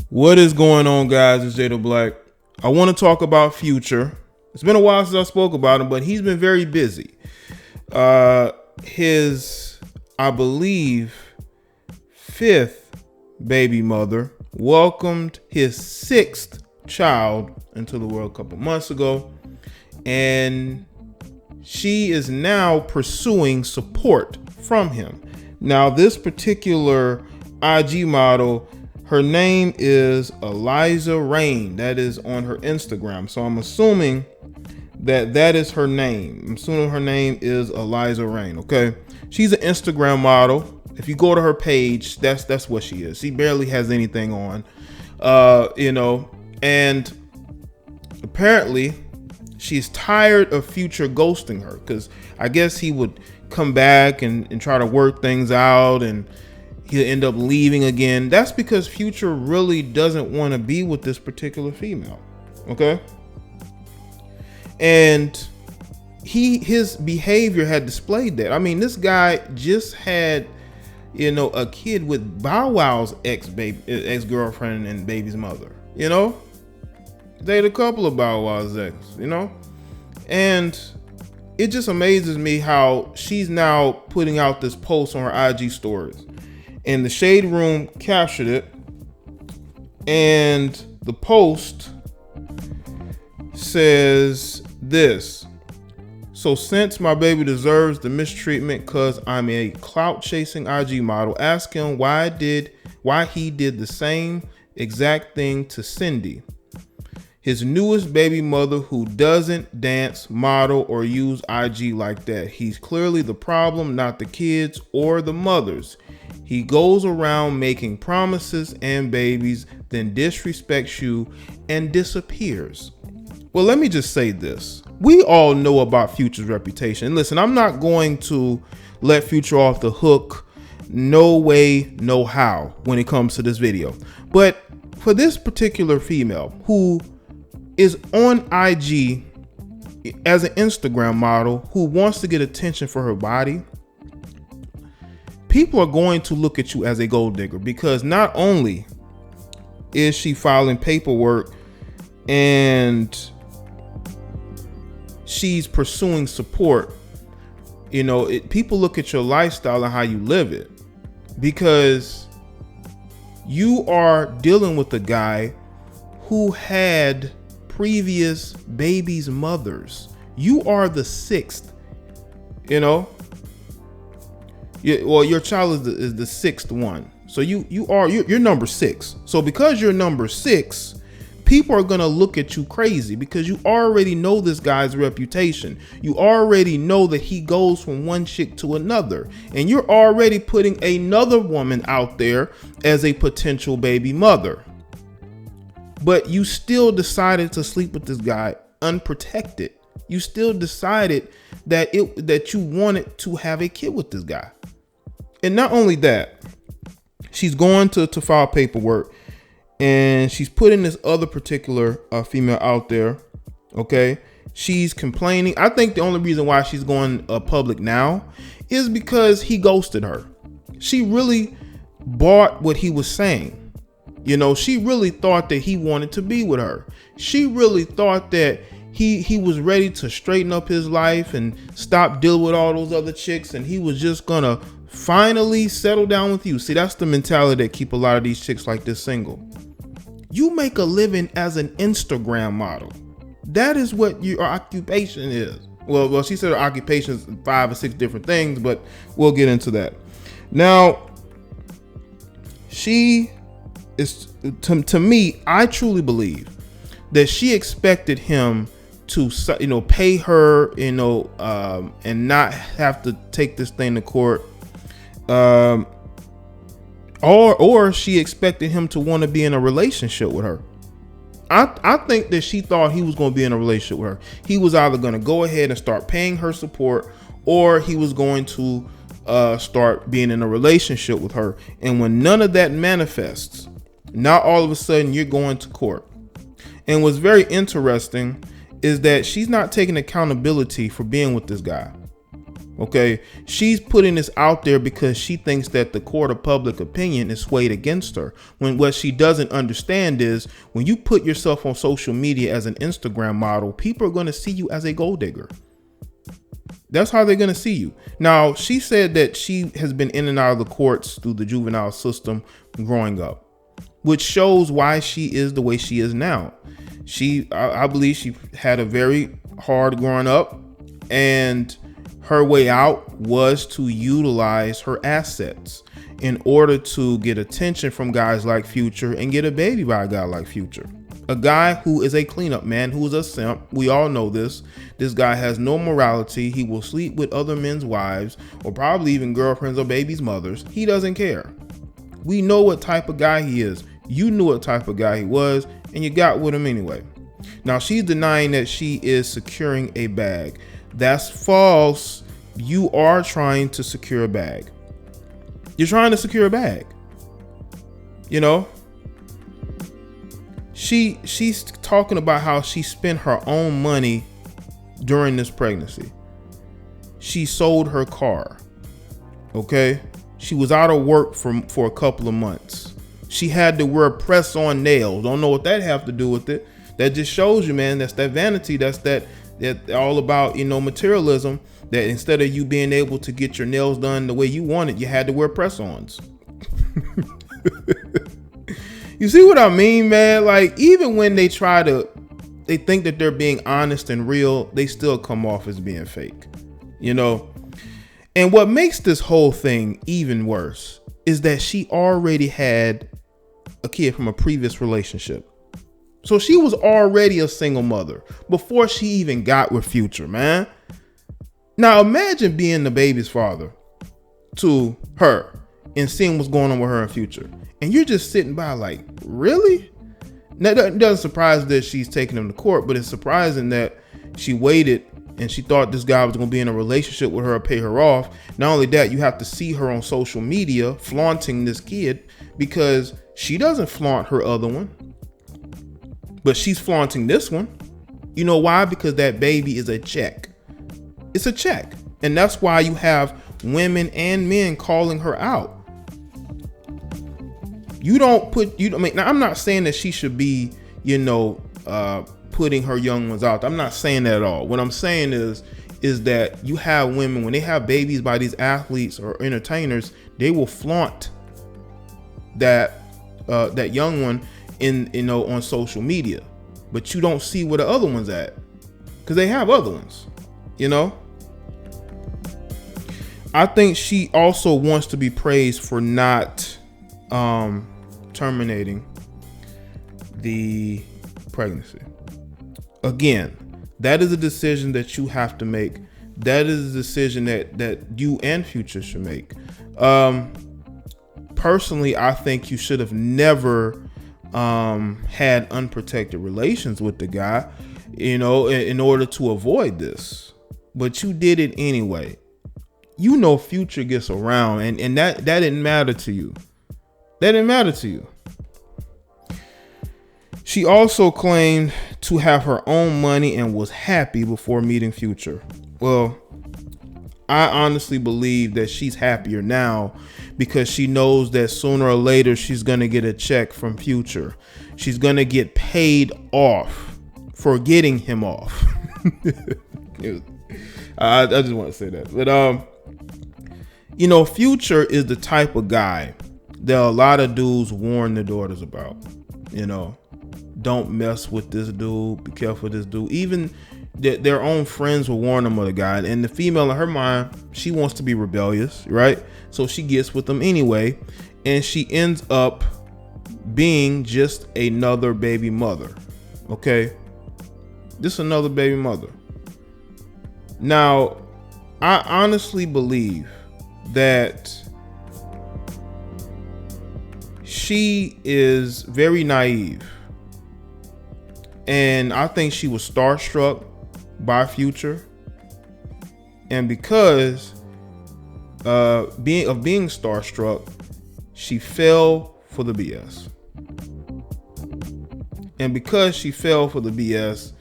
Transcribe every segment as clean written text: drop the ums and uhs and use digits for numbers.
What is going on, guys? It's Jada Black. I want to talk about Future. It's been a while since I spoke about him, but he's been very busy. His, I believe, fifth baby mother welcomed his sixth child into the world a couple months ago, and she is now pursuing support from him. Now, this particular IG model, her name is Eliza Rain. That is on her Instagram. So I'm assuming that is her name. I'm assuming her name is Eliza Rain. Okay. She's an Instagram model. If you go to her page, that's what she is. She barely has anything on, and apparently she's tired of Future ghosting her, because I guess he would come back and try to work things out, and he'll end up leaving again. That's because Future really doesn't want to be with this particular female. Okay. And his behavior had displayed that. I mean, this guy just had, a kid with Bow Wow's ex-girlfriend and baby's mother, They had a couple of Bow Wow's ex, And it just amazes me how she's now putting out this post on her IG stories. And the Shade Room captured it, and the post says this: "So since my baby deserves the mistreatment cause I'm a clout chasing IG model, ask him why he did the same exact thing to Cindy, his newest baby mother, who doesn't dance, model, or use IG like that. He's clearly the problem, not the kids or the mothers. He goes around making promises and babies, then disrespects you and disappears." Well, let me just say this. We all know about Future's reputation. Listen, I'm not going to let Future off the hook. No way, no how when it comes to this video. But for this particular female who is on IG as an Instagram model, who wants to get attention for her body, people are going to look at you as a gold digger, because not only is she filing paperwork and she's pursuing support, people look at your lifestyle and how you live it, because you are dealing with a guy who had previous babies' mothers. You are the sixth, Well, your child is the sixth one. So you're number six. So because you're number six, people are going to look at you crazy, because you already know this guy's reputation. You already know that he goes from one chick to another, and you're already putting another woman out there as a potential baby mother. But you still decided to sleep with this guy unprotected. You still decided that you wanted to have a kid with this guy. And not only that, she's going to file paperwork, and she's putting this other particular female out there. Okay. She's complaining. I think the only reason why she's going public now is because he ghosted her. She really bought what he was saying. She really thought that he wanted to be with her. She really thought that he was ready to straighten up his life and stop dealing with all those other chicks, and he was just gonna finally settle down with you. See, that's the mentality that keep a lot of these chicks like this single. You make a living as an Instagram model. That is what your occupation is. Well, she said her occupation is 5 or 6 different things, but we'll get into that. Now, she is, to me, I truly believe that she expected him to, pay her, and not have to take this thing to court. Or she expected him to want to be in a relationship with her. I think that she thought he was going to be in a relationship with her. He was either going to go ahead and start paying her support, or he was going to start being in a relationship with her. And when none of that manifests, now all of a sudden you're going to court. And what's very interesting is that she's not taking accountability for being with this guy. Okay, she's putting this out there because she thinks that the court of public opinion is swayed against her. When what she doesn't understand is when you put yourself on social media as an Instagram model, people are going to see you as a gold digger. That's how they're going to see you. Now, she said that she has been in and out of the courts through the juvenile system growing up, which shows why she is the way she is now. I believe she had a very hard growing up, and her way out was to utilize her assets in order to get attention from guys like Future and get a baby by a guy like Future. A guy who is a cleanup man, who is a simp. We all know this. This guy has no morality. He will sleep with other men's wives or probably even girlfriends or babies' mothers. He doesn't care. We know what type of guy he is. You knew what type of guy he was, and you got with him anyway. Now, she's denying that she is securing a bag. That's false. You are trying to secure a bag. You're trying to secure a bag. You know? She's talking about how she spent her own money during this pregnancy. She sold her car. Okay? She was out of work for a couple of months. She had to wear press-on nails. Don't know what that have to do with it. That just shows you, man, that's that vanity. That's that all about, materialism. That instead of you being able to get your nails done the way you wanted, you had to wear press-ons. You see what I mean, man? Like, even when they think that they're being honest and real, they still come off as being fake, And what makes this whole thing even worse is that she already had a kid from a previous relationship. So she was already a single mother before she even got with Future, man. Now imagine being the baby's father to her and seeing what's going on with her in Future. And you're just sitting by like, really? Now, it doesn't surprise that she's taking him to court, but it's surprising that she waited and she thought this guy was going to be in a relationship with her or pay her off. Not only that, you have to see her on social media flaunting this kid because she doesn't flaunt her other one, but she's flaunting this one. You know why? Because that baby is a check. It's a check. And that's why you have women and men calling her out. Now I'm not saying that she should be, putting her young ones out. I'm not saying that at all. What I'm saying is that you have women, when they have babies by these athletes or entertainers, they will flaunt that young one on social media, but you don't see where the other one's at because they have other ones. I think she also wants to be praised for not terminating the pregnancy. Again, that is a decision that you have to make. That is a decision that you and Future should make. Personally, I think you should have never had unprotected relations with the guy, in order to avoid this. But you did it anyway. Future gets around, and that didn't matter to you. That didn't matter to you. She also claimed to have her own money and was happy before meeting Future. Well, I honestly believe that she's happier now because she knows that sooner or later she's going to get a check from Future. She's going to get paid off for getting him off. I just want to say that. But, Future is the type of guy that a lot of dudes warn their daughters about. Don't mess with this dude. Be careful with this dude. Even their own friends will warn them of the guy. And the female in her mind, she wants to be rebellious, right? So she gets with them anyway. And she ends up being just another baby mother. Okay? Just another baby mother. Now, I honestly believe that she is very naive. And I think she was starstruck by Future. And because being starstruck, she fell for the BS. And because she fell for the BS,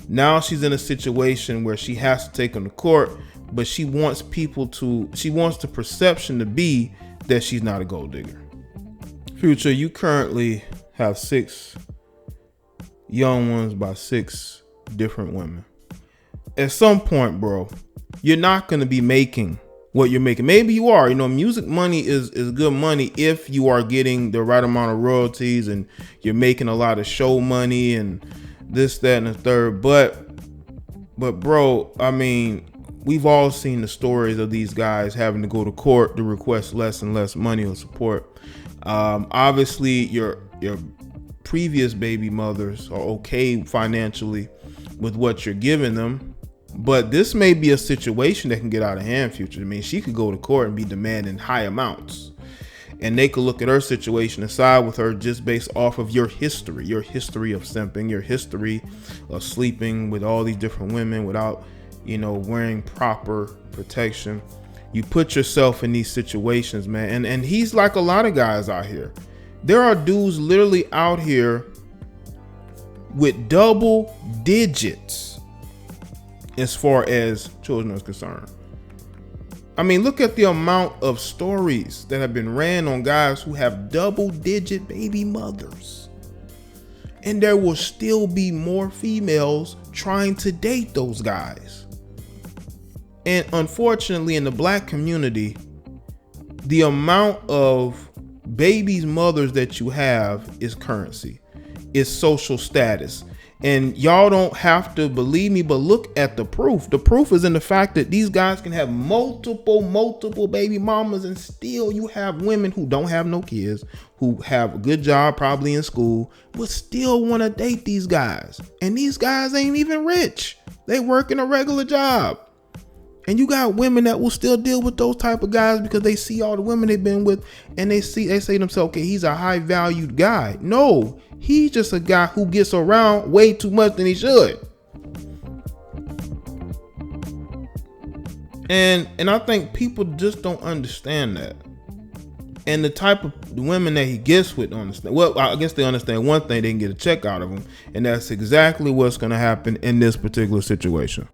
now she's in a situation where she has to take him to court, but she wants the perception to be that she's not a gold digger. Future, you currently have 6 young ones by 6 different women. At some point, bro, you're not going to be making what you're making. Maybe you are. Music money is good money if you are getting the right amount of royalties and you're making a lot of show money and this, that, and the third. But bro, I mean, we've all seen the stories of these guys having to go to court to request less and less money or support. Obviously, your previous baby mothers are okay financially with what you're giving them, but this may be a situation that can get out of hand, Future. I mean, she could go to court and be demanding high amounts, and they could look at her situation and side with her just based off of your history of simping, your history of sleeping with all these different women without, wearing proper protection. You put yourself in these situations, man. And he's like a lot of guys out here. There are dudes literally out here with double digits as far as children is concerned. I mean, look at the amount of stories that have been ran on guys who have double-digit baby mothers. And there will still be more females trying to date those guys. And unfortunately, in the black community, the amount of babies mothers that you have is currency, is social status. And y'all don't have to believe me, but look at the proof. The proof is in the fact that these guys can have multiple baby mamas, and still you have women who don't have no kids, who have a good job, probably in school, but still want to date these guys. And these guys ain't even rich. They work in a regular job. And you got women that will still deal with those type of guys because they see all the women they've been with, and they say to themselves, okay, he's a high valued guy. No, he's just a guy who gets around way too much than he should. And I think people just don't understand that. And the type of women that he gets with don't understand. Well, I guess they understand one thing: they can get a check out of him, and that's exactly what's going to happen in this particular situation.